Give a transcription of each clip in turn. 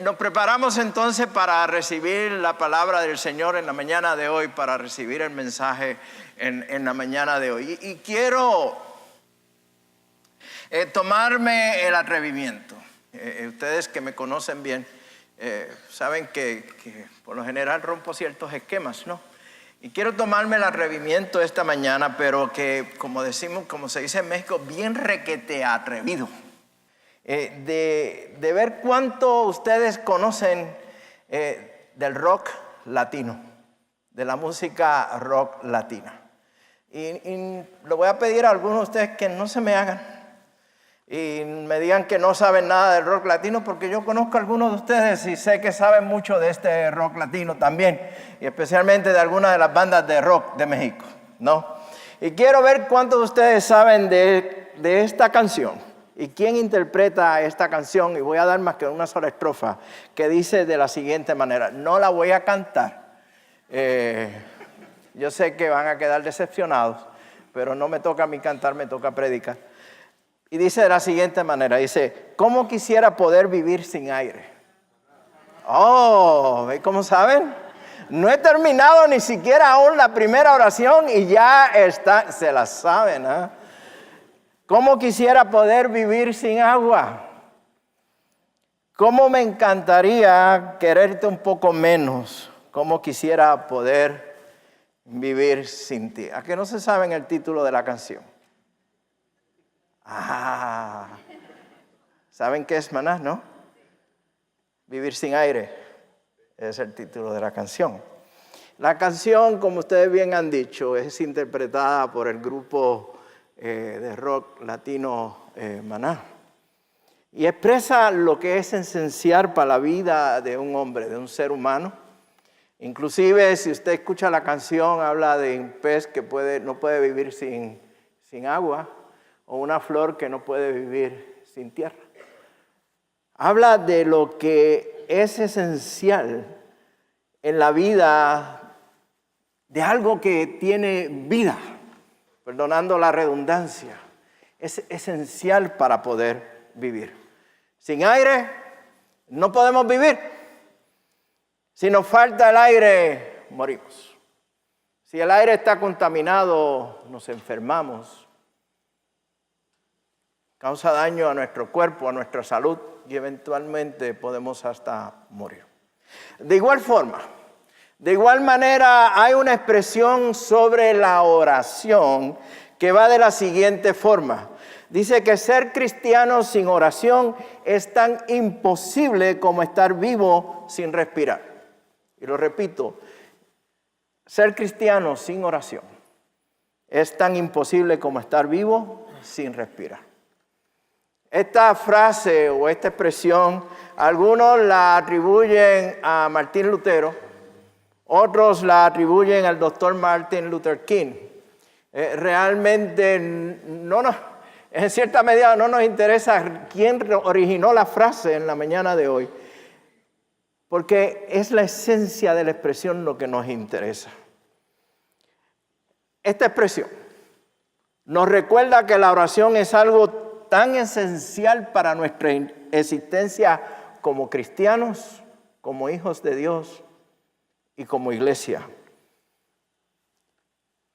Nos preparamos entonces para recibir la palabra del Señor en la mañana de hoy, para recibir el mensaje en la mañana de hoy. Y quiero tomarme el atrevimiento. Ustedes que me conocen bien saben que por lo general rompo ciertos esquemas, ¿no? Y quiero tomarme el atrevimiento esta mañana, pero que, como se dice en México, bien requete atrevido. De ver cuánto ustedes conocen del rock latino, de la música rock latina. Y le voy a pedir a algunos de ustedes que no se me hagan y me digan que no saben nada del rock latino, porque yo conozco a algunos de ustedes y sé que saben mucho de este rock latino también, y especialmente de algunas de las bandas de rock de México, ¿no? Y quiero ver cuántos de ustedes saben de esta canción. ¿Y quién interpreta esta canción? Y voy a dar más que una sola estrofa que dice de la siguiente manera. No la voy a cantar. Yo sé que van a quedar decepcionados, pero no me toca a mí cantar, me toca predicar. Y dice de la siguiente manera. Dice, ¿cómo quisiera poder vivir sin aire? Oh, ¿ve cómo saben? No he terminado ni siquiera aún la primera oración y ya está, se la saben, ¿eh? ¿Cómo quisiera poder vivir sin agua? ¿Cómo me encantaría quererte un poco menos? ¿Cómo quisiera poder vivir sin ti? ¿A qué no se saben el título de la canción? ¿Saben qué es Maná, no? Vivir sin aire es el título de la canción. La canción, como ustedes bien han dicho, es interpretada por el grupo de rock latino Maná, y expresa lo que es esencial para la vida de un hombre, de un ser humano. Inclusive, si usted escucha la canción, habla de un pez que no puede vivir sin agua, o una flor que no puede vivir sin tierra. Habla de lo que es esencial en la vida de algo que tiene vida. Perdonando la redundancia, es esencial para poder vivir. Sin aire no podemos vivir. Si nos falta el aire, morimos. Si el aire está contaminado, nos enfermamos. Causa daño a nuestro cuerpo, a nuestra salud, y eventualmente podemos hasta morir. De igual manera, hay una expresión sobre la oración que va de la siguiente forma. Dice que ser cristiano sin oración es tan imposible como estar vivo sin respirar. Y lo repito, ser cristiano sin oración es tan imposible como estar vivo sin respirar. Esta frase o esta expresión, algunos la atribuyen a Martín Lutero, otros la atribuyen al doctor Martin Luther King. Realmente en cierta medida no nos interesa quién originó la frase en la mañana de hoy, porque es la esencia de la expresión lo que nos interesa. Esta expresión nos recuerda que la oración es algo tan esencial para nuestra existencia como cristianos, como hijos de Dios y como iglesia.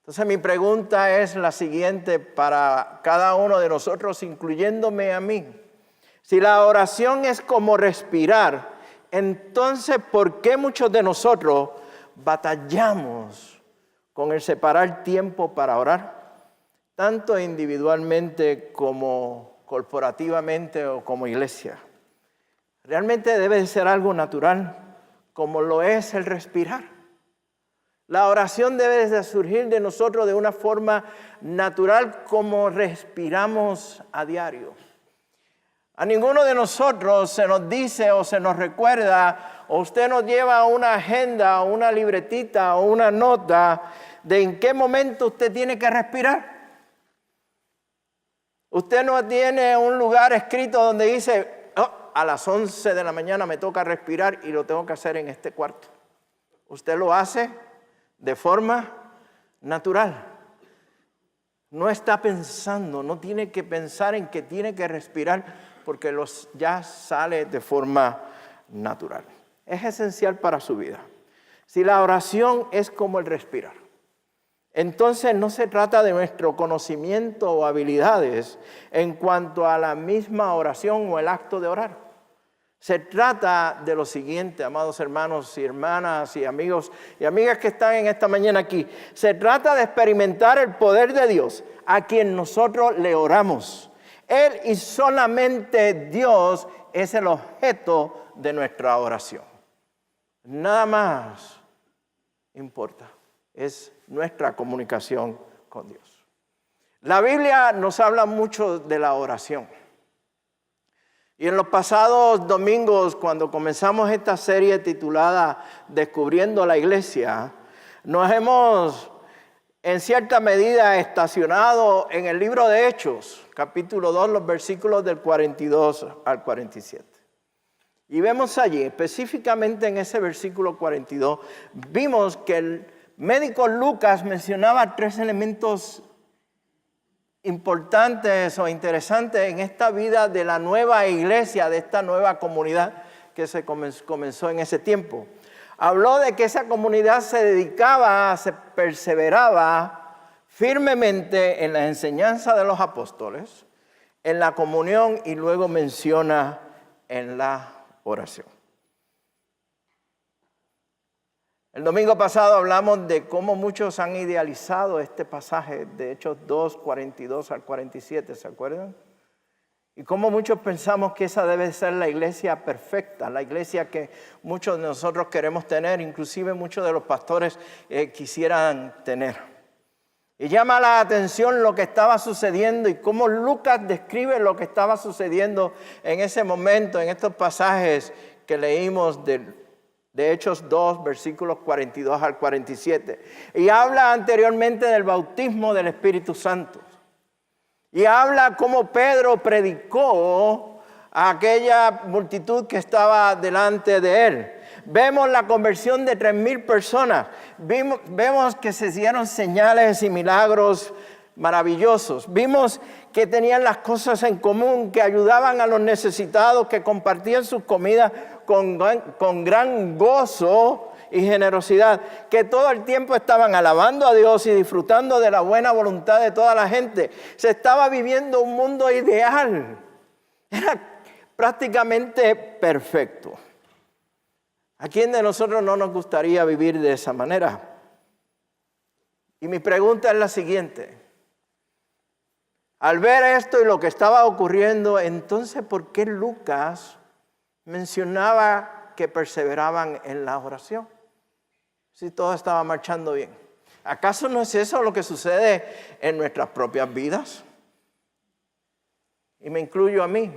Entonces mi pregunta es la siguiente para cada uno de nosotros, incluyéndome a mí. Si la oración es como respirar, entonces ¿por qué muchos de nosotros batallamos con el separar tiempo para orar? Tanto individualmente como corporativamente o como iglesia. Realmente debe de ser algo natural, como lo es el respirar. La oración debe de surgir de nosotros de una forma natural como respiramos a diario. A ninguno de nosotros se nos dice o se nos recuerda, o usted nos lleva una agenda o una libretita o una nota de en qué momento usted tiene que respirar. Usted no tiene un lugar escrito donde dice, a las 11 de la mañana me toca respirar y lo tengo que hacer en este cuarto. Usted lo hace de forma natural. No está pensando, no tiene que pensar en que tiene que respirar porque ya sale de forma natural. Es esencial para su vida. Si la oración es como el respirar, entonces no se trata de nuestro conocimiento o habilidades en cuanto a la misma oración o el acto de orar. Se trata de lo siguiente, amados hermanos y hermanas y amigos y amigas que están en esta mañana aquí. Se trata de experimentar el poder de Dios a quien nosotros le oramos. Él y solamente Dios es el objeto de nuestra oración. Nada más importa, es nuestra comunicación con Dios. La Biblia nos habla mucho de la oración. Y en los pasados domingos, cuando comenzamos esta serie titulada Descubriendo la Iglesia, nos hemos en cierta medida estacionado en el libro de Hechos, capítulo 2, los versículos del 42 al 47. Y vemos allí, específicamente en ese versículo 42, vimos que el médico Lucas mencionaba 3 elementos importantes o interesantes en esta vida de la nueva iglesia, de esta nueva comunidad que se comenzó en ese tiempo. Habló de que esa comunidad se dedicaba, se perseveraba firmemente en la enseñanza de los apóstoles, en la comunión y luego menciona en la oración. El domingo pasado hablamos de cómo muchos han idealizado este pasaje de Hechos 2, 42 al 47, ¿se acuerdan? Y cómo muchos pensamos que esa debe ser la iglesia perfecta, la iglesia que muchos de nosotros queremos tener, inclusive muchos de los pastores quisieran tener. Y llama la atención lo que estaba sucediendo y cómo Lucas describe lo que estaba sucediendo en ese momento, en estos pasajes que leímos de Hechos 2, versículos 42 al 47. Y habla anteriormente del bautismo del Espíritu Santo. Y habla cómo Pedro predicó a aquella multitud que estaba delante de él. Vemos la conversión de 3,000 personas. Vemos que se hicieron señales y milagros maravillosos. Vimos que tenían las cosas en común, que ayudaban a los necesitados, que compartían sus comidas con gran gozo y generosidad, que todo el tiempo estaban alabando a Dios y disfrutando de la buena voluntad de toda la gente. Se estaba viviendo un mundo ideal. Era prácticamente perfecto. ¿A quién de nosotros no nos gustaría vivir de esa manera? Y mi pregunta es la siguiente. Al ver esto y lo que estaba ocurriendo, entonces, ¿por qué Lucas mencionaba que perseveraban en la oración? Si todo estaba marchando bien. ¿Acaso no es eso lo que sucede en nuestras propias vidas? Y me incluyo a mí.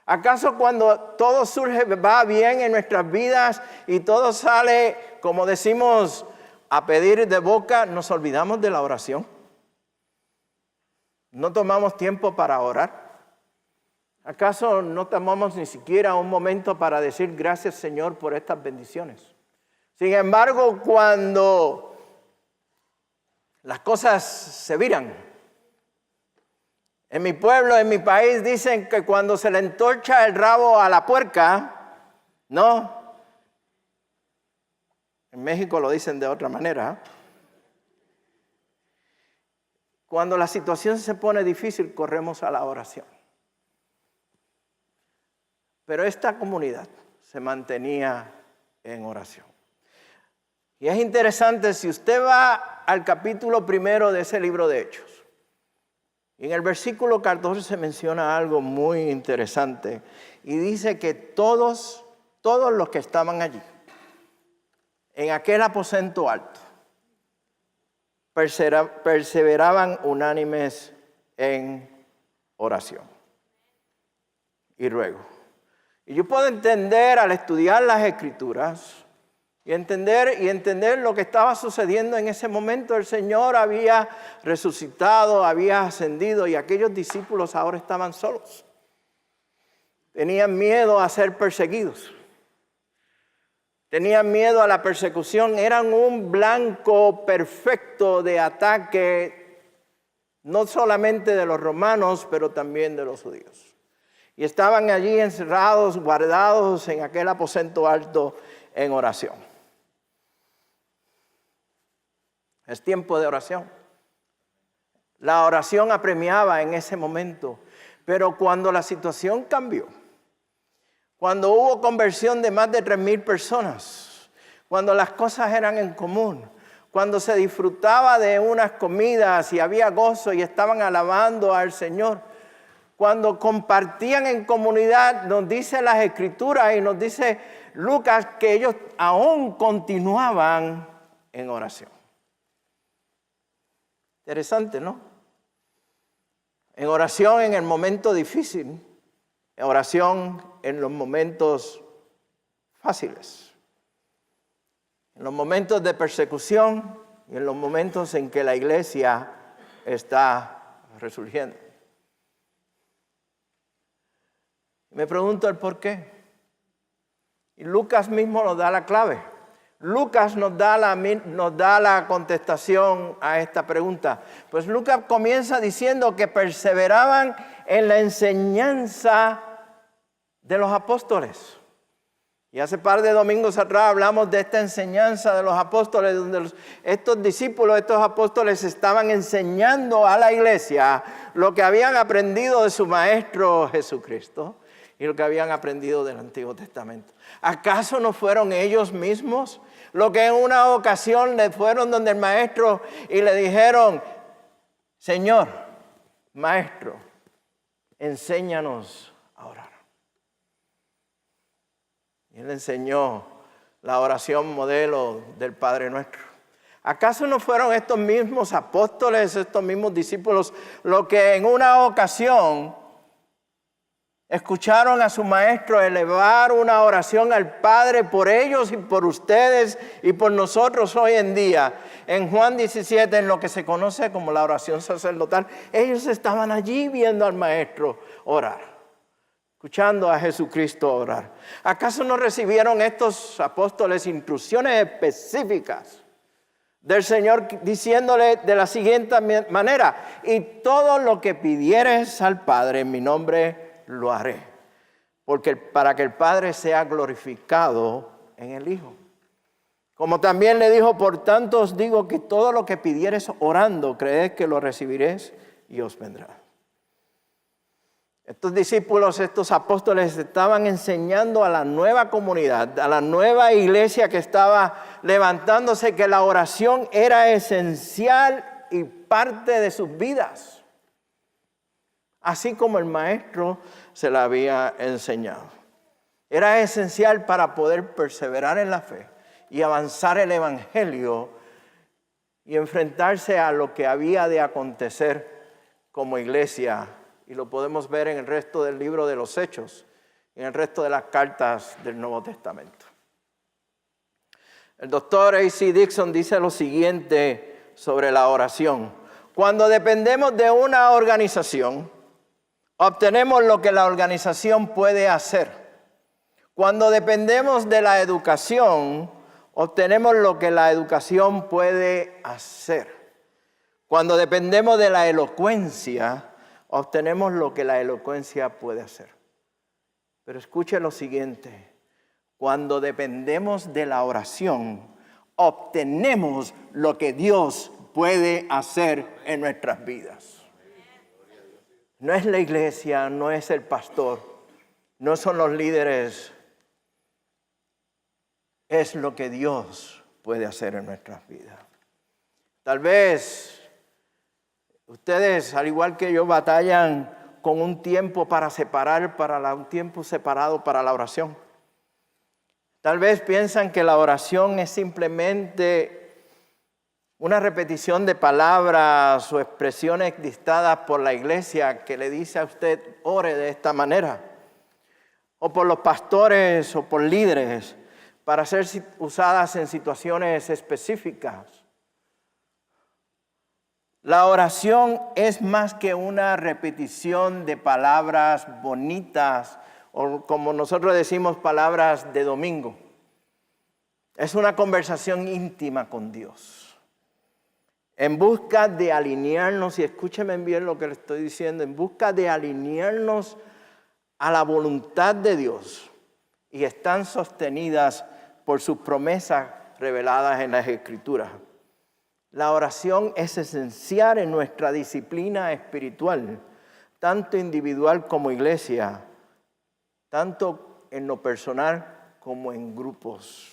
¿Acaso cuando todo surge, va bien en nuestras vidas y todo sale, como decimos, a pedir de boca, nos olvidamos de la oración? ¿No tomamos tiempo para orar? ¿Acaso no tomamos ni siquiera un momento para decir gracias, Señor, por estas bendiciones? Sin embargo, cuando las cosas se viran, en mi pueblo, en mi país, dicen que cuando se le entorcha el rabo a la puerca, ¿no? En México lo dicen de otra manera. Cuando la situación se pone difícil, corremos a la oración. Pero esta comunidad se mantenía en oración. Y es interesante, si usted va al capítulo 1 de ese libro de Hechos, en el versículo 14 se menciona algo muy interesante. Y dice que todos los que estaban allí, en aquel aposento alto, perseveraban unánimes en oración y ruego. Y yo puedo entender al estudiar las Escrituras y entender lo que estaba sucediendo en ese momento. El Señor había resucitado, había ascendido y aquellos discípulos ahora estaban solos. Tenían miedo a ser perseguidos. Tenían miedo a la persecución. Eran un blanco perfecto de ataque, no solamente de los romanos, pero también de los judíos. y estaban allí encerrados, guardados en aquel aposento alto en oración. Es tiempo de oración. La oración apremiaba en ese momento, pero cuando la situación cambió, cuando hubo conversión de más de 3,000 personas, cuando las cosas eran en común, cuando se disfrutaba de unas comidas y había gozo y estaban alabando al Señor, cuando compartían en comunidad, nos dice las Escrituras y nos dice Lucas que ellos aún continuaban en oración. Interesante, ¿no? En oración en el momento difícil, en oración en los momentos fáciles, en los momentos de persecución y en los momentos en que la iglesia está resurgiendo. Me pregunto el por qué. Y Lucas mismo nos da la clave. Lucas nos da la contestación a esta pregunta. Pues Lucas comienza diciendo que perseveraban en la enseñanza de los apóstoles. Y hace par de domingos atrás hablamos de esta enseñanza de los apóstoles, donde estos discípulos, estos apóstoles estaban enseñando a la iglesia lo que habían aprendido de su maestro Jesucristo y lo que habían aprendido del Antiguo Testamento. ¿Acaso no fueron ellos mismos los que en una ocasión le fueron donde el maestro y le dijeron: Señor, maestro, enséñanos a orar? Y él enseñó la oración modelo del Padre Nuestro. ¿Acaso no fueron estos mismos apóstoles, estos mismos discípulos, los que en una ocasión escucharon a su maestro elevar una oración al Padre por ellos y por ustedes y por nosotros hoy en día? En Juan 17, en lo que se conoce como la oración sacerdotal, ellos estaban allí viendo al maestro orar, escuchando a Jesucristo orar. ¿Acaso no recibieron estos apóstoles instrucciones específicas del Señor diciéndole de la siguiente manera: y todo lo que pidieres al Padre en mi nombre lo haré, porque para que el Padre sea glorificado en el Hijo? Como también le dijo: por tanto os digo que todo lo que pidieres orando, creed que lo recibiréis y os vendrá. Estos discípulos, estos apóstoles estaban enseñando a la nueva comunidad, a la nueva iglesia que estaba levantándose, que la oración era esencial y parte de sus vidas, así como el maestro se la había enseñado. Era esencial para poder perseverar en la fe y avanzar el evangelio y enfrentarse a lo que había de acontecer como iglesia. Y lo podemos ver en el resto del libro de los Hechos y en el resto de las cartas del Nuevo Testamento. El doctor A.C. Dixon dice lo siguiente sobre la oración: cuando dependemos de una organización, obtenemos lo que la organización puede hacer. Cuando dependemos de la educación, obtenemos lo que la educación puede hacer. Cuando dependemos de la elocuencia, obtenemos lo que la elocuencia puede hacer. Pero escuche lo siguiente: cuando dependemos de la oración, obtenemos lo que Dios puede hacer en nuestras vidas. No es la iglesia, no es el pastor, no son los líderes, es lo que Dios puede hacer en nuestras vidas. Tal vez ustedes, al igual que yo, batallan con un tiempo para separar, un tiempo separado para la oración. Tal vez piensan que la oración es simplemente una repetición de palabras o expresiones dictadas por la iglesia que le dice a usted: ore de esta manera. O por los pastores o por líderes para ser usadas en situaciones específicas. La oración es más que una repetición de palabras bonitas, o como nosotros decimos, palabras de domingo. Es una conversación íntima con Dios, en busca de alinearnos, y escúcheme bien lo que le estoy diciendo, en busca de alinearnos a la voluntad de Dios y están sostenidas por sus promesas reveladas en las Escrituras. La oración es esencial en nuestra disciplina espiritual, tanto individual como iglesia, tanto en lo personal como en grupos.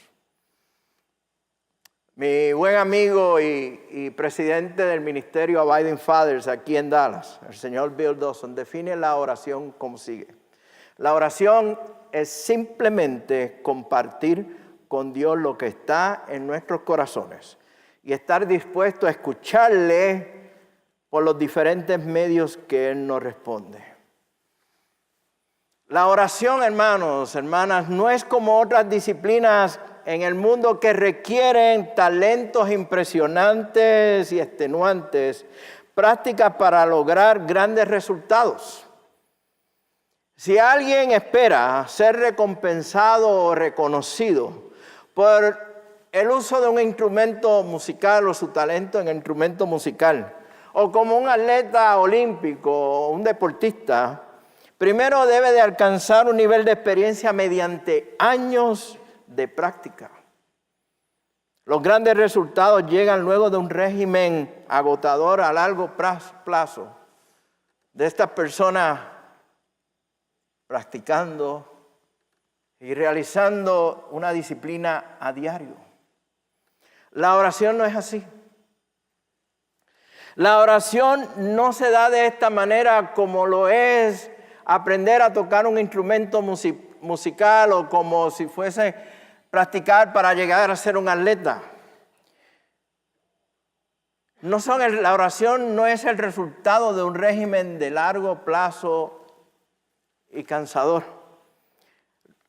Mi buen amigo y presidente del ministerio Abiding Fathers aquí en Dallas, el señor Bill Dawson, define la oración como sigue. La oración es simplemente compartir con Dios lo que está en nuestros corazones y estar dispuesto a escucharle por los diferentes medios que Él nos responde. La oración, hermanos, hermanas, no es como otras disciplinas en el mundo que requieren talentos impresionantes y extenuantes, prácticas para lograr grandes resultados. Si alguien espera ser recompensado o reconocido por el uso de un instrumento musical o su talento en el instrumento musical, o como un atleta olímpico o un deportista, primero debe de alcanzar un nivel de experiencia mediante años de práctica. Los grandes resultados llegan luego de un régimen agotador a largo plazo de estas personas practicando y realizando una disciplina a diario. La oración no es así. La oración no se da de esta manera como lo es aprender a tocar un instrumento musical o como si fuese practicar para llegar a ser un atleta. La oración no es el resultado de un régimen de largo plazo y cansador,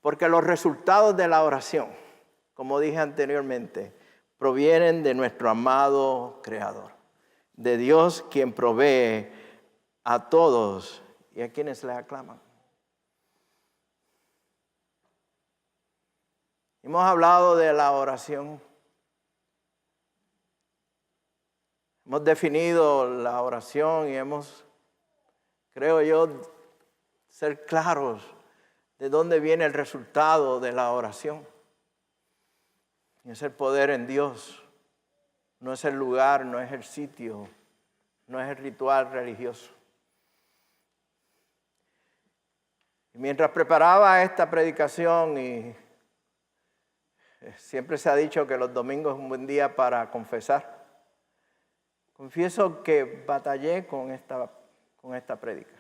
porque los resultados de la oración, como dije anteriormente, provienen de nuestro amado Creador, de Dios quien provee a todos y a quienes le aclaman. Hemos hablado de la oración. Hemos definido la oración y hemos, creo yo, ser claros de dónde viene el resultado de la oración. Y es el poder en Dios. No es el lugar, no es el sitio, no es el ritual religioso. Y mientras preparaba esta predicación y siempre se ha dicho que los domingos es un buen día para confesar. Confieso que batallé con esta prédica.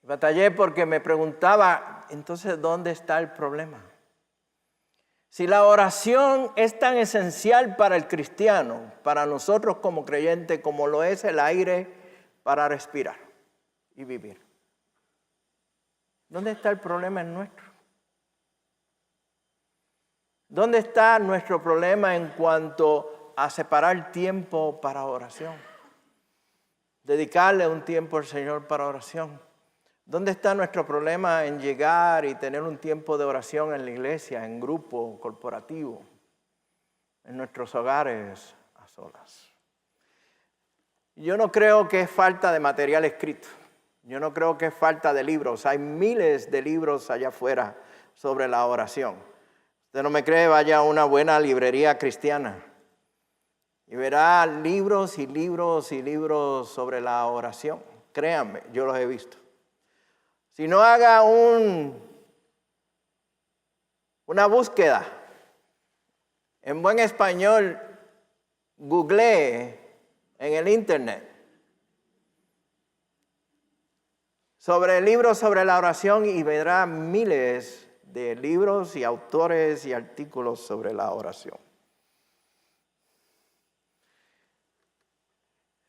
Batallé porque me preguntaba, entonces, ¿dónde está el problema? Si la oración es tan esencial para el cristiano, para nosotros como creyentes, como lo es el aire para respirar y vivir, ¿dónde está el problema en nuestro? ¿Dónde está nuestro problema en cuanto a separar tiempo para oración? Dedicarle un tiempo al Señor para oración. ¿Dónde está nuestro problema en llegar y tener un tiempo de oración en la iglesia, en grupo, corporativo, en nuestros hogares, a solas? Yo no creo que es falta de material escrito. Yo no creo que es falta de libros. Hay miles de libros allá afuera sobre la oración. Usted no me cree, vaya a una buena librería cristiana y verá libros y libros y libros sobre la oración. Créanme, yo los he visto. Si no, haga una búsqueda. En buen español, googlee en el internet sobre libros sobre la oración y verá miles de libros y autores y artículos sobre la oración.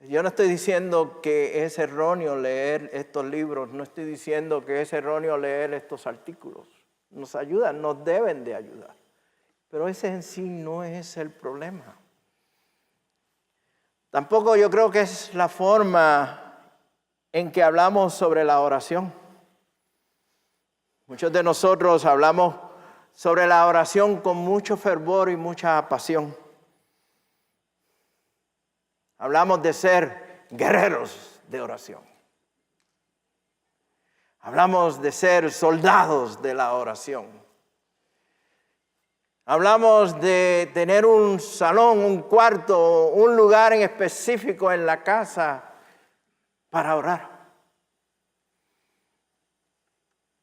Yo no estoy diciendo que es erróneo leer estos libros, no estoy diciendo que es erróneo leer estos artículos. Nos ayudan, nos deben de ayudar. Pero ese en sí no es el problema. Tampoco yo creo que es la forma en que hablamos sobre la oración. Muchos de nosotros hablamos sobre la oración con mucho fervor y mucha pasión. Hablamos de ser guerreros de oración. Hablamos de ser soldados de la oración. Hablamos de tener un salón, un cuarto, un lugar en específico en la casa para orar.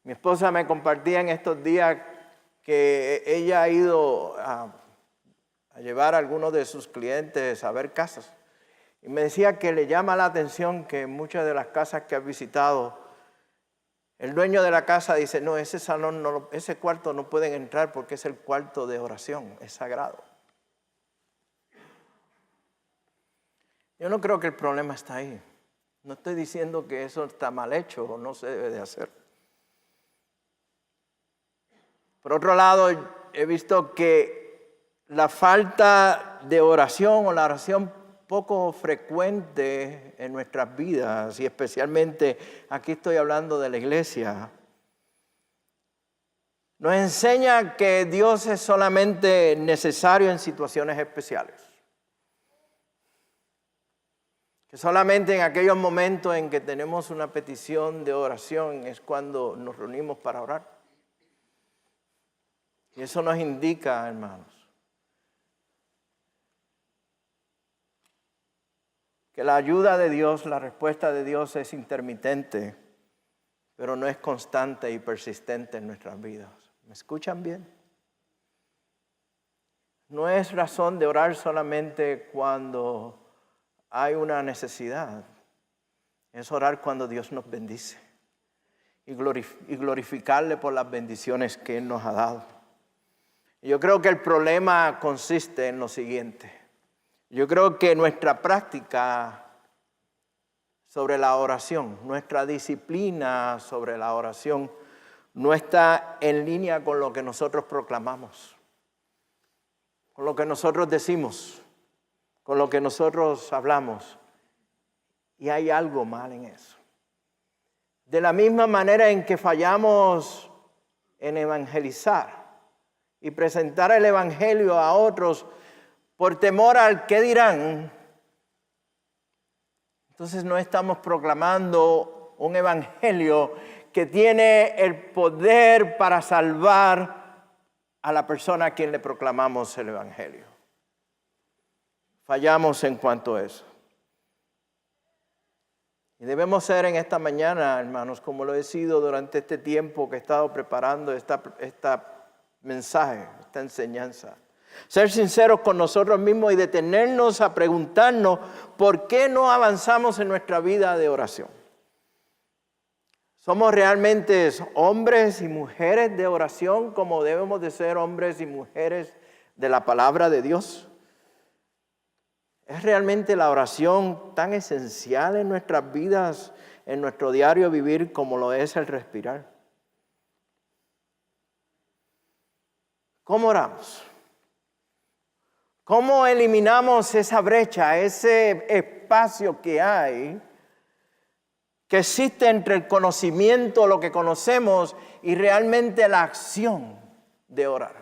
Mi esposa me compartía en estos días que ella ha ido a llevar a algunos de sus clientes a ver casas. Y me decía que le llama la atención que en muchas de las casas que ha visitado, el dueño de la casa dice, no, ese salón, ese cuarto no pueden entrar porque es el cuarto de oración, es sagrado. Yo no creo que el problema está ahí. No estoy diciendo que eso está mal hecho o no se debe de hacer. Por otro lado, he visto que la falta de oración o la oración poco frecuente en nuestras vidas, y especialmente aquí estoy hablando de la iglesia, nos enseña que Dios es solamente necesario en situaciones especiales. Que solamente en aquellos momentos en que tenemos una petición de oración es cuando nos reunimos para orar. Y eso nos indica, hermanos, que la ayuda de Dios, la respuesta de Dios es intermitente, pero no es constante y persistente en nuestras vidas. ¿Me escuchan bien? No es razón de orar solamente cuando hay una necesidad. Es orar cuando Dios nos bendice y glorificarle por las bendiciones que Él nos ha dado. Yo creo que el problema consiste en lo siguiente. Yo creo que nuestra práctica sobre la oración, nuestra disciplina sobre la oración, no está en línea con lo que nosotros proclamamos, con lo que nosotros decimos, con lo que nosotros hablamos. Y hay algo mal en eso. De la misma manera en que fallamos en evangelizar y presentar el evangelio a otros por temor al qué dirán, entonces no estamos proclamando un evangelio que tiene el poder para salvar a la persona a quien le proclamamos el evangelio. Fallamos en cuanto a eso. Y debemos ser en esta mañana, hermanos, como lo he sido durante este tiempo que he estado preparando esta mensaje, esta enseñanza. Ser sinceros con nosotros mismos y detenernos a preguntarnos por qué no avanzamos en nuestra vida de oración. ¿Somos realmente hombres y mujeres de oración como debemos de ser hombres y mujeres de la palabra de Dios? ¿Es realmente la oración tan esencial en nuestras vidas, en nuestro diario vivir como lo es el respirar? ¿Cómo oramos? ¿Cómo eliminamos esa brecha, ese espacio que existe entre el conocimiento, lo que conocemos, y realmente la acción de orar?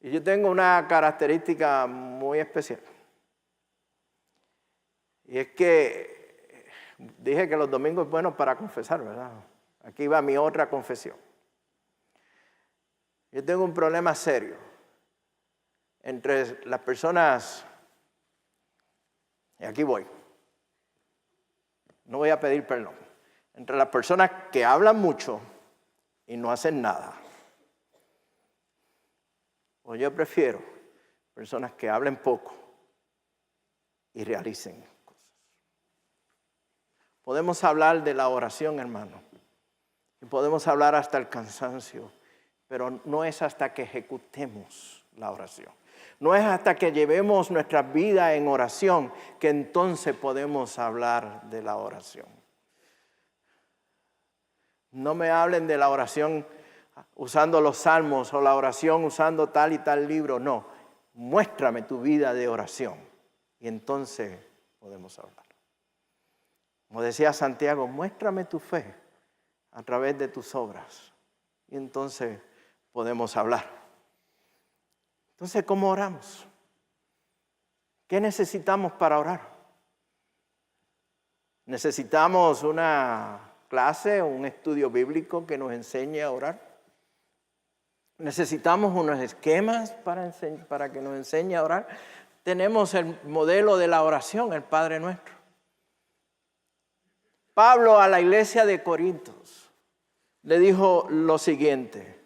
Y yo tengo una característica muy especial. Y es que dije que los domingos es bueno para confesar, ¿verdad? Aquí va mi otra confesión. Yo tengo un problema serio entre las personas, y aquí voy, no voy a pedir perdón, entre las personas que hablan mucho y no hacen nada. O yo prefiero personas que hablen poco y realicen cosas. Podemos hablar de la oración, hermano, y podemos hablar hasta el cansancio, pero no es hasta que ejecutemos la oración. No es hasta que llevemos nuestra vida en oración que entonces podemos hablar de la oración. No me hablen de la oración usando los salmos o la oración usando tal y tal libro. No, muéstrame tu vida de oración y entonces podemos hablar. Como decía Santiago, muéstrame tu fe a través de tus obras y entonces podemos hablar. Entonces, ¿cómo oramos? ¿Qué necesitamos para orar? Necesitamos una clase, un estudio bíblico que nos enseñe a orar. Necesitamos unos esquemas para que nos enseñe a orar. Tenemos el modelo de la oración, el Padre Nuestro. Pablo a la iglesia de Corintios le dijo lo siguiente.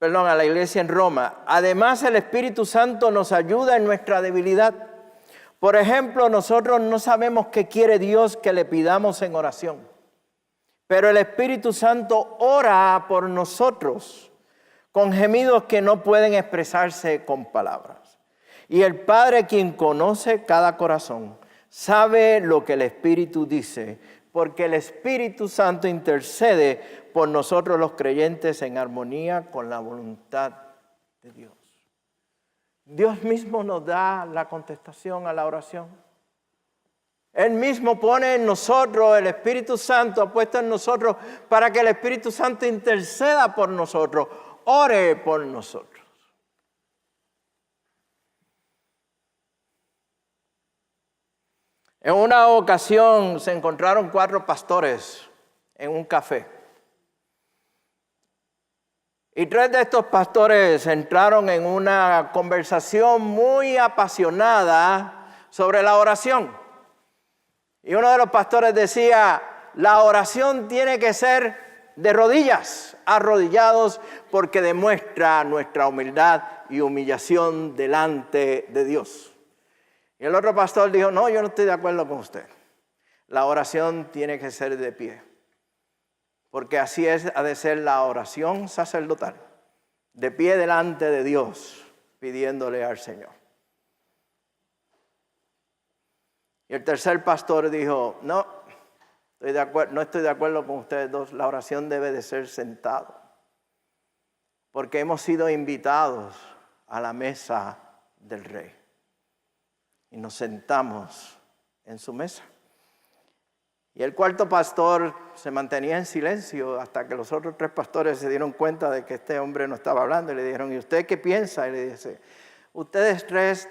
A la iglesia en Roma. Además, el Espíritu Santo nos ayuda en nuestra debilidad. Por ejemplo, nosotros no sabemos qué quiere Dios que le pidamos en oración. Pero el Espíritu Santo ora por nosotros con gemidos que no pueden expresarse con palabras. Y el Padre, quien conoce cada corazón, sabe lo que el Espíritu dice, porque el Espíritu Santo intercede por nosotros los creyentes en armonía con la voluntad de Dios. Dios mismo nos da la contestación a la oración. Él mismo pone en nosotros, el Espíritu Santo ha puesto en nosotros para que el Espíritu Santo interceda por nosotros, ore por nosotros. En una ocasión se encontraron 4 pastores en un café. Y 3 de estos pastores entraron en una conversación muy apasionada sobre la oración. Y uno de los pastores decía, la oración tiene que ser de rodillas, arrodillados, porque demuestra nuestra humildad y humillación delante de Dios. Y el otro pastor dijo, no, yo no estoy de acuerdo con usted. La oración tiene que ser de pie. Porque así ha de ser la oración sacerdotal. De pie delante de Dios, pidiéndole al Señor. Y el tercer pastor dijo, no estoy de acuerdo con ustedes dos. La oración debe de ser sentado. Porque hemos sido invitados a la mesa del Rey. Y nos sentamos en su mesa. Y el cuarto pastor se mantenía en silencio hasta que los otros 3 pastores se dieron cuenta de que este hombre no estaba hablando. Y le dijeron, ¿y usted qué piensa? Y le dice, ustedes 3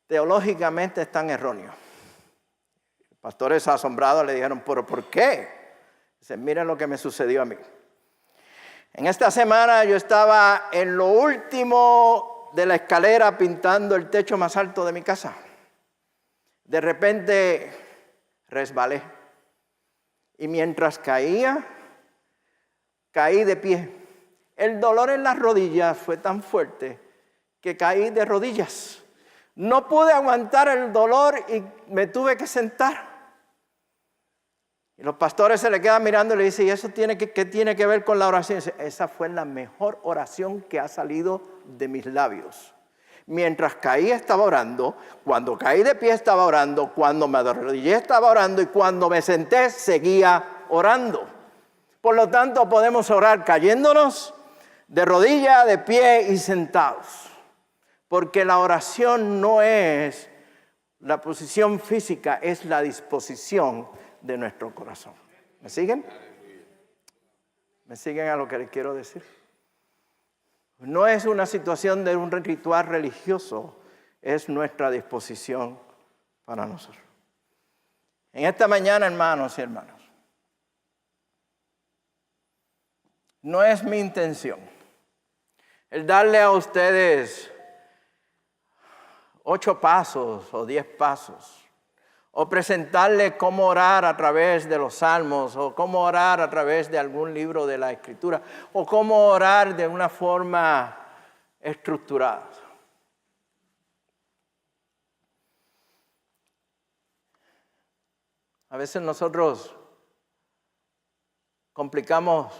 teológicamente están erróneos. Los pastores asombrados le dijeron, ¿pero por qué? Dice, miren lo que me sucedió a mí. En esta semana yo estaba en lo último de la escalera pintando el techo más alto de mi casa. De repente resbalé. Y mientras caía, caí de pie. El dolor en las rodillas fue tan fuerte que caí de rodillas. No pude aguantar el dolor y me tuve que sentar. Y los pastores se le quedan mirando y le dicen, ¿y eso qué tiene que ver con la oración? Y dice, esa fue la mejor oración que ha salido de mis labios. Mientras caí estaba orando, cuando caí de pie estaba orando, cuando me arrodillé estaba orando y cuando me senté seguía orando. Por lo tanto podemos orar cayéndonos, de rodilla, de pie y sentados. Porque la oración no es la posición física, es la disposición de nuestro corazón. ¿Me siguen? ¿Me siguen a lo que les quiero decir? No es una situación de un ritual religioso, es nuestra disposición para nosotros. En esta mañana, hermanos y hermanas, no es mi intención el darle a ustedes 8 pasos o 10 pasos, o presentarles cómo orar a través de los salmos, o cómo orar a través de algún libro de la Escritura, o cómo orar de una forma estructurada. A veces nosotros complicamos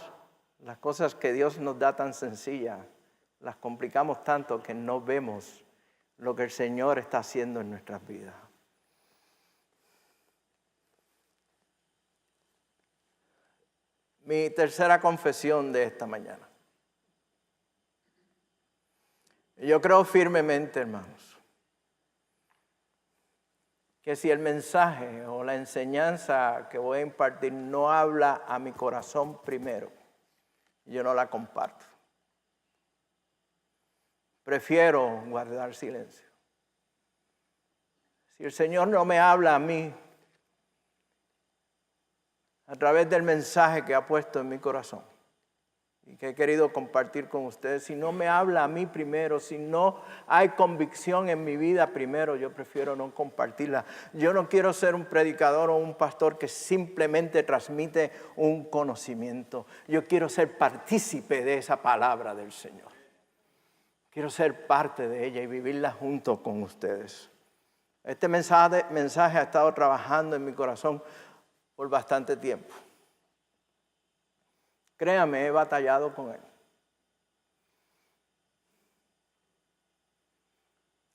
las cosas que Dios nos da tan sencillas, las complicamos tanto que no vemos lo que el Señor está haciendo en nuestras vidas. Mi tercera confesión de esta mañana. Yo creo firmemente, hermanos, que si el mensaje o la enseñanza que voy a impartir no habla a mi corazón primero, yo no la comparto. Prefiero guardar silencio. Si el Señor no me habla a mí a través del mensaje que ha puesto en mi corazón y que he querido compartir con ustedes, si no me habla a mí primero, si no hay convicción en mi vida primero, yo prefiero no compartirla. Yo no quiero ser un predicador o un pastor que simplemente transmite un conocimiento. Yo quiero ser partícipe de esa palabra del Señor. Quiero ser parte de ella y vivirla junto con ustedes. Este mensaje ha estado trabajando en mi corazón por bastante tiempo. Créame, he batallado con él.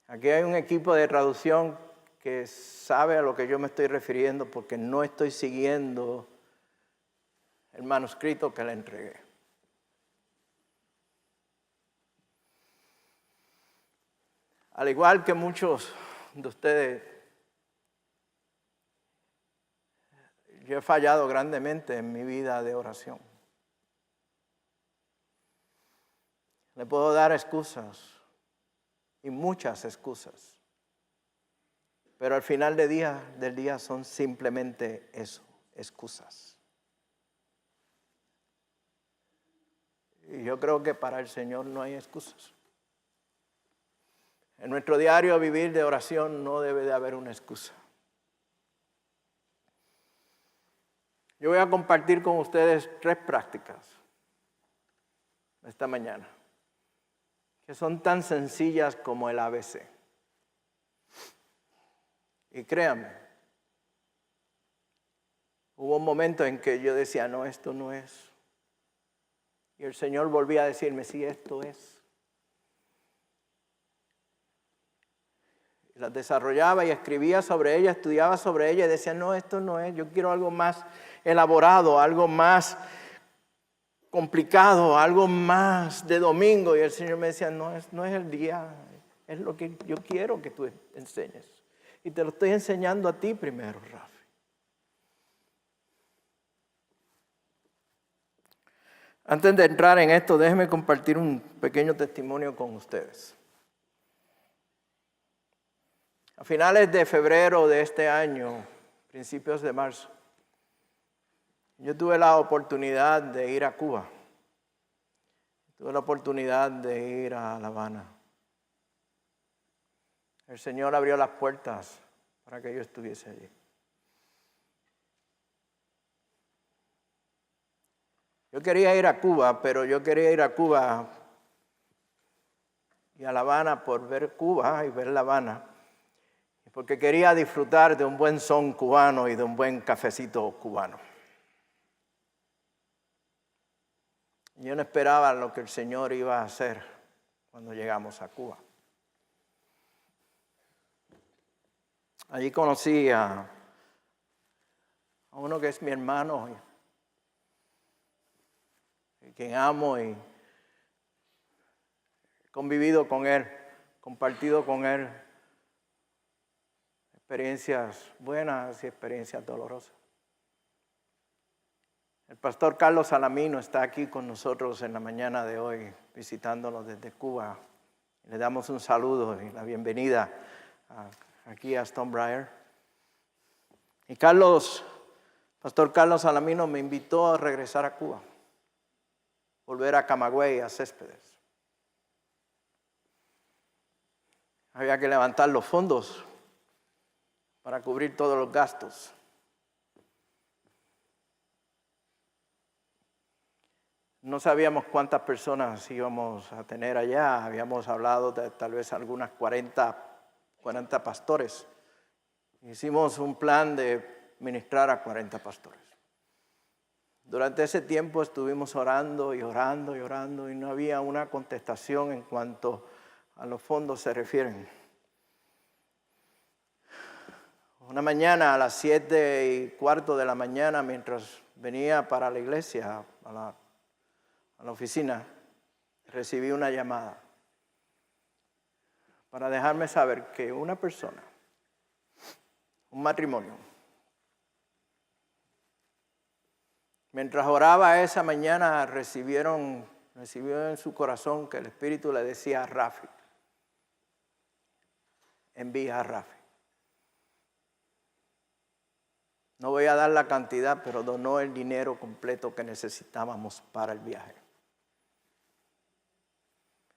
Aquí hay un equipo de traducción que sabe a lo que yo me estoy refiriendo porque no estoy siguiendo el manuscrito que le entregué. Al igual que muchos de ustedes, yo he fallado grandemente en mi vida de oración. Le puedo dar excusas y muchas excusas, pero al final del día son simplemente eso, excusas. Y yo creo que para el Señor no hay excusas. En nuestro diario vivir de oración no debe de haber una excusa. Yo voy a compartir con ustedes 3 prácticas esta mañana, que son tan sencillas como el ABC. Y créanme, hubo un momento en que yo decía, no, esto no es. Y el Señor volvía a decirme, sí, esto es. Las desarrollaba y escribía sobre ella, estudiaba sobre ella y decía, no, esto no es, yo quiero algo más elaborado, algo más complicado, algo más de domingo. Y el Señor me decía, no es el día, es lo que yo quiero que tú enseñes. Y te lo estoy enseñando a ti primero, Rafi. Antes de entrar en esto, déjenme compartir un pequeño testimonio con ustedes. A finales de febrero de este año, principios de marzo, yo tuve la oportunidad de ir a Cuba. Tuve la oportunidad de ir a La Habana. El Señor abrió las puertas para que yo estuviese allí. Yo quería ir a Cuba, pero yo quería ir a Cuba y a La Habana por ver Cuba y ver La Habana. Porque quería disfrutar de un buen son cubano y de un buen cafecito cubano. Yo no esperaba lo que el Señor iba a hacer cuando llegamos a Cuba. Allí conocí a uno que es mi hermano, y quien amo, y he convivido con él, compartido con él experiencias buenas y experiencias dolorosas. El pastor Carlos Salamino está aquí con nosotros en la mañana de hoy, visitándonos desde Cuba. Le damos un saludo y la bienvenida aquí a Stonebriar. Y pastor Carlos Salamino me invitó a regresar a Cuba, volver a Camagüey, a Céspedes. Había que levantar los fondos para cubrir todos los gastos. No sabíamos cuántas personas íbamos a tener allá. Habíamos hablado de tal vez algunas 40 pastores. Hicimos un plan de ministrar a 40 pastores. Durante ese tiempo estuvimos orando y orando y orando y no había una contestación en cuanto a los fondos se refieren. Una mañana a las 7:15 de la mañana, mientras venía para la iglesia, a la oficina, recibí una llamada para dejarme saber que una persona, un matrimonio, mientras oraba esa mañana, recibió en su corazón que el Espíritu le decía a Rafi, envía a Rafi. No voy a dar la cantidad, pero donó el dinero completo que necesitábamos para el viaje.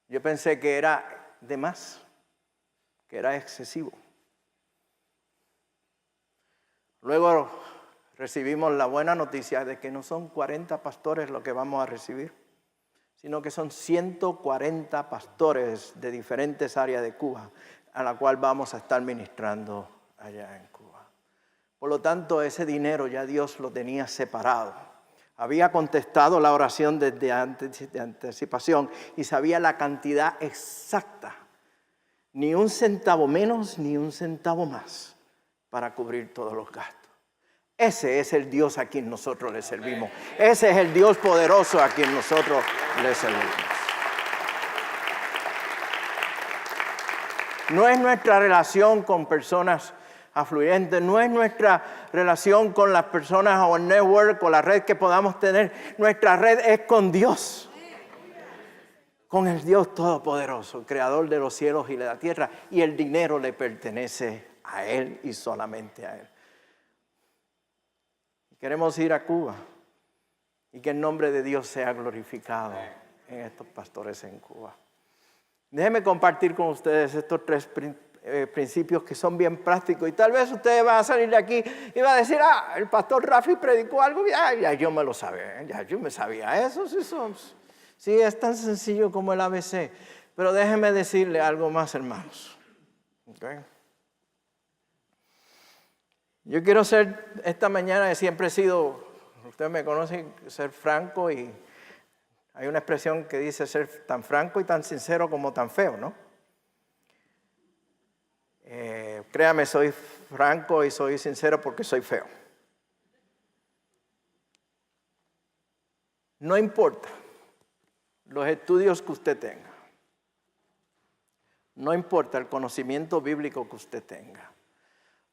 Yo pensé que era de más, que era excesivo. Luego recibimos la buena noticia de que no son 40 pastores lo que vamos a recibir, sino que son 140 pastores de diferentes áreas de Cuba, a la cual vamos a estar ministrando allá en Cuba. Por lo tanto, ese dinero ya Dios lo tenía separado. Había contestado la oración desde antes de anticipación y sabía la cantidad exacta. Ni un centavo menos, ni un centavo más para cubrir todos los gastos. Ese es el Dios a quien nosotros le servimos. Ese es el Dios poderoso a quien nosotros le servimos. No es nuestra relación con personas afluentes, no es nuestra relación con las personas o el network o la red que podamos tener. Nuestra red es con Dios, con el Dios todopoderoso, creador de los cielos y de la tierra, y el dinero le pertenece a Él y solamente a Él. Queremos ir a Cuba y que el nombre de Dios sea glorificado en estos pastores en Cuba. Déjenme compartir con ustedes estos tres principios que son bien prácticos, y tal vez ustedes van a salir de aquí y van a decir, el pastor Rafi predicó algo, ya yo me lo sabía, ya yo me sabía eso, sí, es tan sencillo como el ABC. Pero déjenme decirle algo más, hermanos. ¿Okay? Yo quiero ser, esta mañana siempre he sido, ustedes me conocen, ser franco, y hay una expresión que dice ser tan franco y tan sincero como tan feo, ¿no? Créame, soy franco y soy sincero porque soy feo. No importa los estudios que usted tenga. No importa el conocimiento bíblico que usted tenga.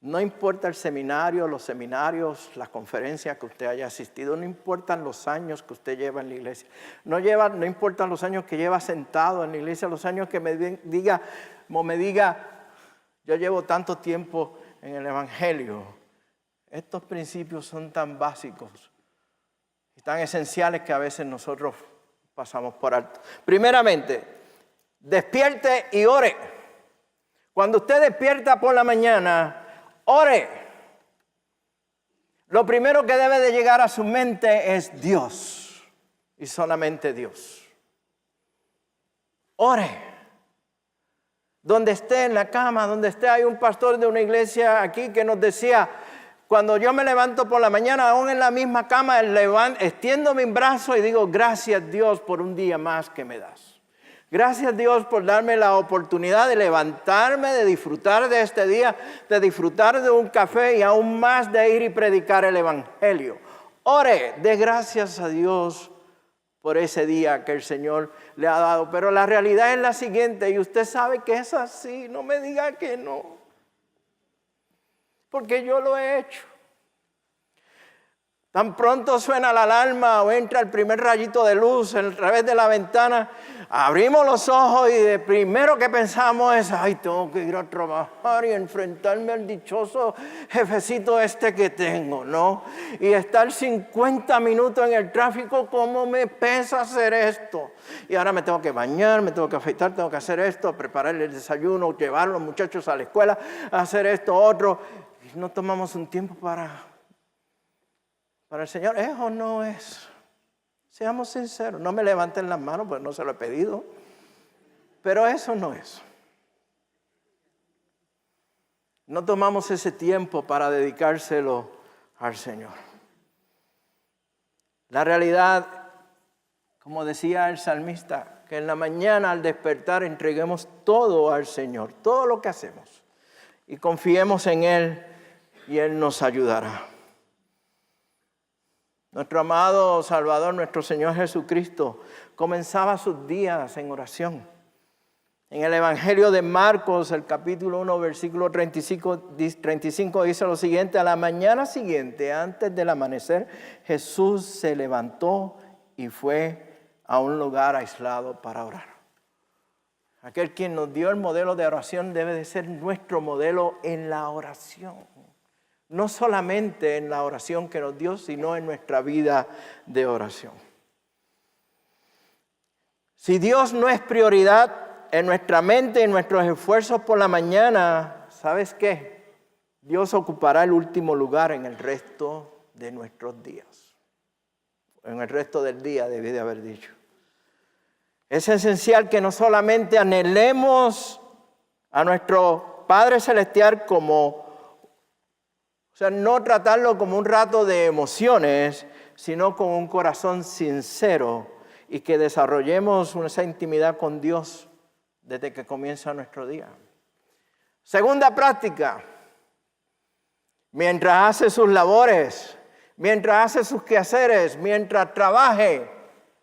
No importa el seminario, los seminarios, las conferencias que usted haya asistido. No importan los años que usted lleva en la iglesia. No importan los años que lleva sentado en la iglesia, los años que me diga, yo llevo tanto tiempo en el Evangelio. Estos principios son tan básicos y tan esenciales que a veces nosotros pasamos por alto. Primeramente, despierte y ore. Cuando usted despierta por la mañana, ore. Lo primero que debe de llegar a su mente es Dios y solamente Dios. Ore. Donde esté, en la cama, donde esté, hay un pastor de una iglesia aquí que nos decía, cuando yo me levanto por la mañana, aún en la misma cama, extiendo mi brazo y digo, gracias Dios por un día más que me das. Gracias Dios por darme la oportunidad de levantarme, de disfrutar de este día, de disfrutar de un café y aún más de ir y predicar el Evangelio. Ore, dé gracias a Dios por ese día que el Señor le ha dado. Pero la realidad es la siguiente, y usted sabe que es así, no me diga que no. Porque yo lo he hecho. Tan pronto suena la alarma o entra el primer rayito de luz a través de la ventana, abrimos los ojos y de primero que pensamos es, tengo que ir a trabajar y enfrentarme al dichoso jefecito que tengo, ¿no? Y estar 50 minutos en el tráfico, ¿cómo me pesa hacer esto? Y ahora me tengo que bañar, me tengo que afeitar, tengo que hacer esto, preparar el desayuno, llevar a los muchachos a la escuela, hacer esto, otro. Y no tomamos un tiempo para el Señor. ¿Es o no es? Seamos sinceros. No me levanten las manos porque no se lo he pedido. Pero eso no es. No tomamos ese tiempo para dedicárselo al Señor. La realidad, como decía el salmista, que en la mañana al despertar entreguemos todo al Señor, todo lo que hacemos, y confiemos en Él y Él nos ayudará. Nuestro amado Salvador, nuestro Señor Jesucristo, comenzaba sus días en oración. En el Evangelio de Marcos, el capítulo 1, versículo 35 dice lo siguiente: a la mañana siguiente, antes del amanecer, Jesús se levantó y fue a un lugar aislado para orar. Aquel quien nos dio el modelo de oración debe de ser nuestro modelo en la oración. No solamente en la oración que nos dio, sino en nuestra vida de oración. Si Dios no es prioridad en nuestra mente, en nuestros esfuerzos por la mañana, ¿sabes qué? Dios ocupará el último lugar en el resto de nuestros días. En el resto del día, debí de haber dicho. Es esencial que no solamente anhelemos a nuestro Padre Celestial no tratarlo como un rato de emociones, sino con un corazón sincero y que desarrollemos esa intimidad con Dios desde que comienza nuestro día. Segunda práctica, mientras hace sus labores, mientras hace sus quehaceres, mientras trabaje,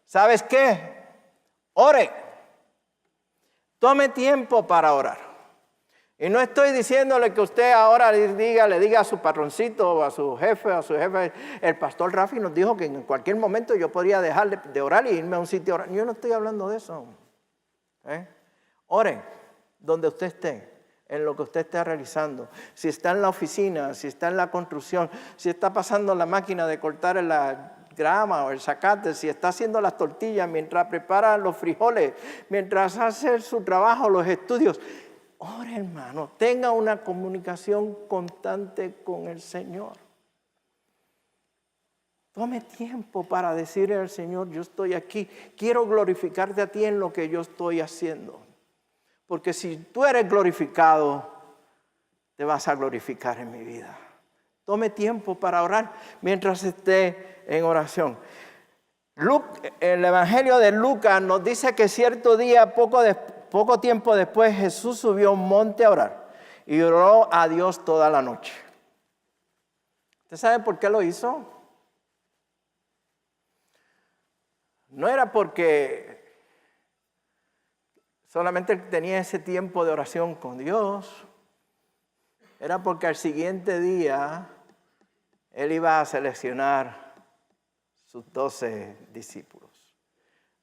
¿sabes qué? Ore. Tome tiempo para orar. Y no estoy diciéndole que usted ahora le diga a su patroncito o a su jefe, el pastor Rafi nos dijo que en cualquier momento yo podría dejar de orar y irme a un sitio a orar. Yo no estoy hablando de eso. Ore donde usted esté, en lo que usted esté realizando. Si está en la oficina, si está en la construcción, si está pasando la máquina de cortar la grama o el zacate, si está haciendo las tortillas, mientras prepara los frijoles, mientras hace su trabajo, los estudios. Ore, hermano, tenga una comunicación constante con el Señor. Tome tiempo para decirle al Señor, yo estoy aquí, quiero glorificarte a ti en lo que yo estoy haciendo. Porque si tú eres glorificado, te vas a glorificar en mi vida. Tome tiempo para orar mientras esté en oración. El Evangelio de Lucas nos dice que cierto día, poco tiempo después, Jesús subió a un monte a orar y oró a Dios toda la noche. ¿Usted sabe por qué lo hizo? No era porque solamente tenía ese tiempo de oración con Dios, era porque al siguiente día Él iba a seleccionar sus 12 discípulos,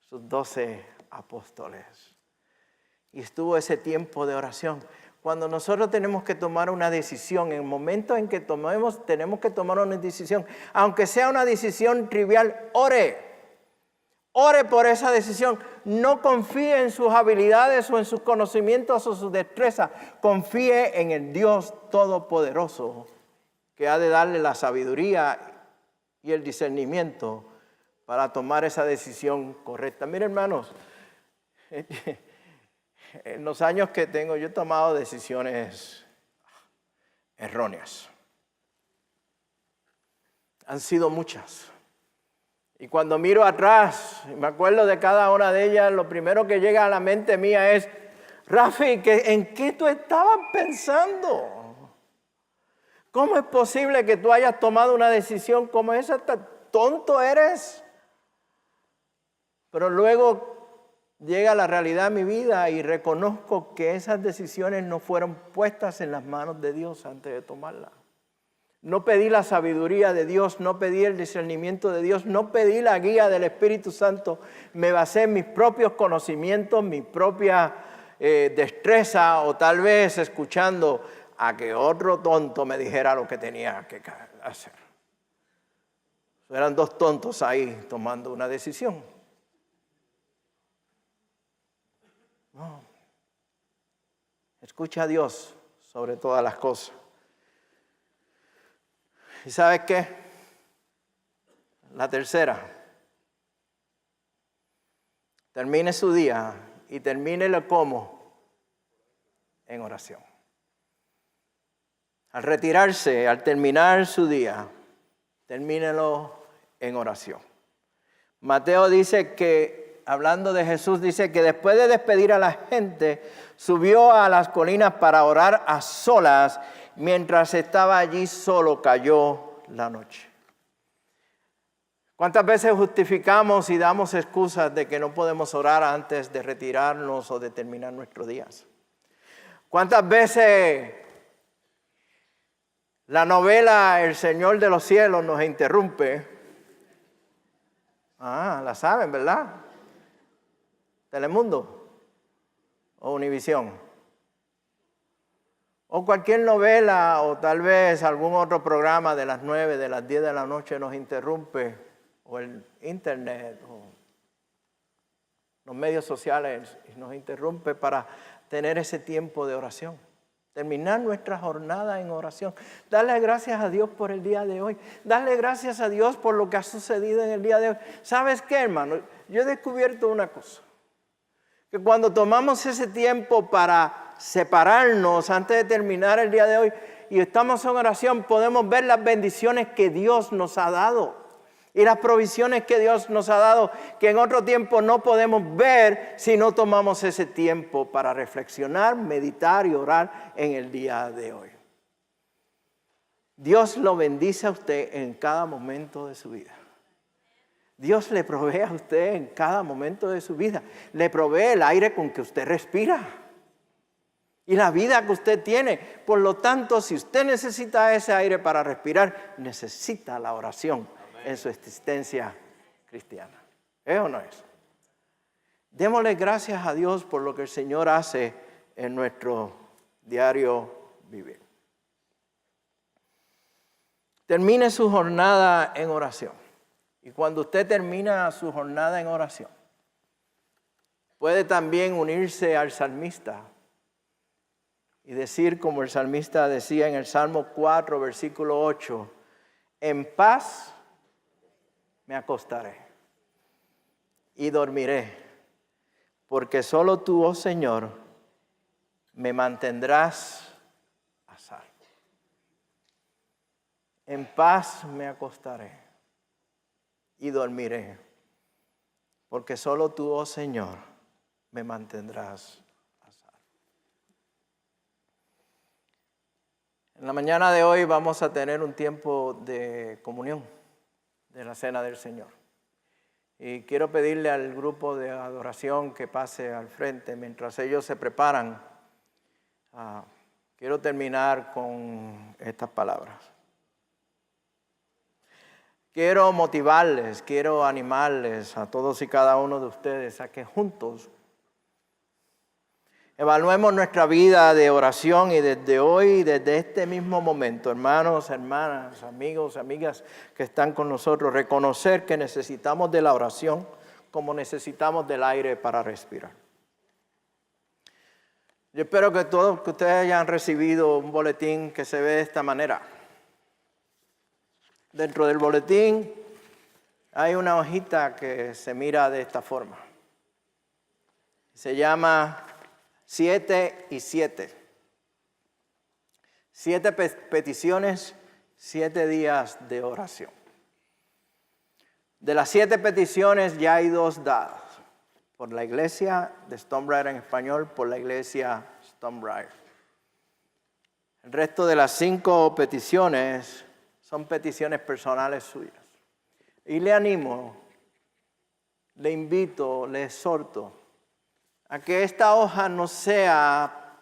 sus 12 apóstoles. Y estuvo ese tiempo de oración. Cuando nosotros tenemos que tomar una decisión, en el momento en que tenemos que tomar una decisión, aunque sea una decisión trivial, ore. Ore por esa decisión. No confíe en sus habilidades o en sus conocimientos o sus destrezas. Confíe en el Dios Todopoderoso que ha de darle la sabiduría y el discernimiento para tomar esa decisión correcta. Miren, hermanos, en los años que tengo yo he tomado decisiones erróneas. Han sido muchas. Y cuando miro atrás, me acuerdo de cada una de ellas, lo primero que llega a la mente mía es, Rafi, ¿en qué tú estabas pensando? ¿Cómo es posible que tú hayas tomado una decisión como esa? ¿Tan tonto eres? Pero luego llega la realidad a mi vida y reconozco que esas decisiones no fueron puestas en las manos de Dios antes de tomarlas. No pedí la sabiduría de Dios, no pedí el discernimiento de Dios, no pedí la guía del Espíritu Santo. Me basé en mis propios conocimientos, mi propia destreza o tal vez escuchando a que otro tonto me dijera lo que tenía que hacer. Eran dos tontos ahí tomando una decisión. No. Escucha a Dios sobre todas las cosas. ¿Y sabes qué? La tercera. Termine su día y termínelo ¿cómo? En oración. Al retirarse, al terminar su día, termínelo en oración. Mateo dice que, hablando de Jesús, dice que después de despedir a la gente, subió a las colinas para orar a solas. Mientras estaba allí solo, cayó la noche. ¿Cuántas veces justificamos y damos excusas de que no podemos orar antes de retirarnos o de terminar nuestros días? ¿Cuántas veces la novela El Señor de los Cielos nos interrumpe? La saben, ¿verdad? Telemundo o Univisión. o cualquier novela, o tal vez algún otro programa de las 9, de las 10 de la noche nos interrumpe, o el internet, o los medios sociales nos interrumpe para tener ese tiempo de oración. Terminar nuestra jornada en oración. Darle gracias a Dios por el día de hoy. Darle gracias a Dios por lo que ha sucedido en el día de hoy. ¿Sabes qué, hermano? Yo he descubierto una cosa. Que cuando tomamos ese tiempo para separarnos antes de terminar el día de hoy y estamos en oración, podemos ver las bendiciones que Dios nos ha dado. Y las provisiones que Dios nos ha dado, que en otro tiempo no podemos ver si no tomamos ese tiempo para reflexionar, meditar y orar en el día de hoy. Dios lo bendice a usted en cada momento de su vida. Dios le provee a usted en cada momento de su vida. Le provee el aire con que usted respira y la vida que usted tiene. Por lo tanto, si usted necesita ese aire para respirar, necesita la oración en su existencia cristiana. ¿Es o no es? Démosle gracias a Dios por lo que el Señor hace en nuestro diario vivir. Termine su jornada en oración. Y cuando usted termina su jornada en oración, puede también unirse al salmista y decir, como el salmista decía en el Salmo 4, versículo 8, en paz me acostaré y dormiré, porque solo tú, oh Señor, me mantendrás a salvo. En paz me acostaré y dormiré, porque solo tú, oh Señor, me mantendrás a salvo. En la mañana de hoy vamos a tener un tiempo de comunión de la Cena del Señor. Y quiero pedirle al grupo de adoración que pase al frente mientras ellos se preparan. Quiero terminar con estas palabras. Quiero motivarles, quiero animarles a todos y cada uno de ustedes a que juntos evaluemos nuestra vida de oración y desde hoy, desde este mismo momento, hermanos, hermanas, amigos, amigas que están con nosotros, reconocer que necesitamos de la oración como necesitamos del aire para respirar. Yo espero que todos ustedes hayan recibido un boletín que se ve de esta manera. Dentro del boletín hay una hojita que se mira de esta forma. Se llama 7 y 7. 7 peticiones, 7 días de oración. De las 7 peticiones ya hay 2 dadas. Por la iglesia de Stonebriar en español, por la iglesia Stonebriar. El resto de las 5 peticiones son peticiones personales suyas. Y le animo, le invito, le exhorto a que esta hoja no sea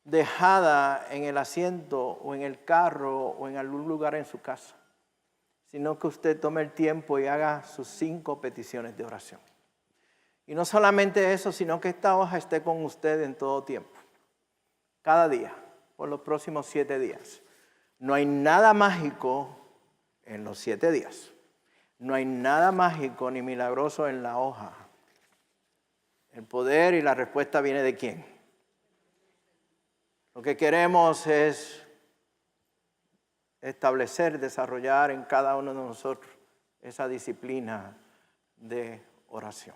dejada en el asiento o en el carro o en algún lugar en su casa, sino que usted tome el tiempo y haga sus 5 peticiones de oración. Y no solamente eso, sino que esta hoja esté con usted en todo tiempo, cada día, por los próximos 7 días. No hay nada mágico en los 7 días. No hay nada mágico ni milagroso en la hoja. El poder y la respuesta viene ¿de quién? Lo que queremos es establecer, desarrollar en cada uno de nosotros esa disciplina de oración.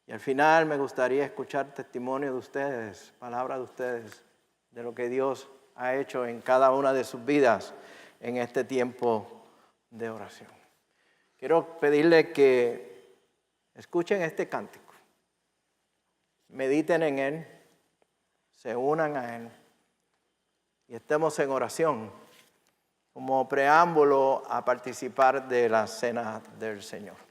Y al final me gustaría escuchar testimonio de ustedes, palabras de ustedes, de lo que Dios ha hecho en cada una de sus vidas en este tiempo de oración. Quiero pedirle que escuchen este cántico, mediten en él, se unan a él y estemos en oración como preámbulo a participar de la Cena del Señor.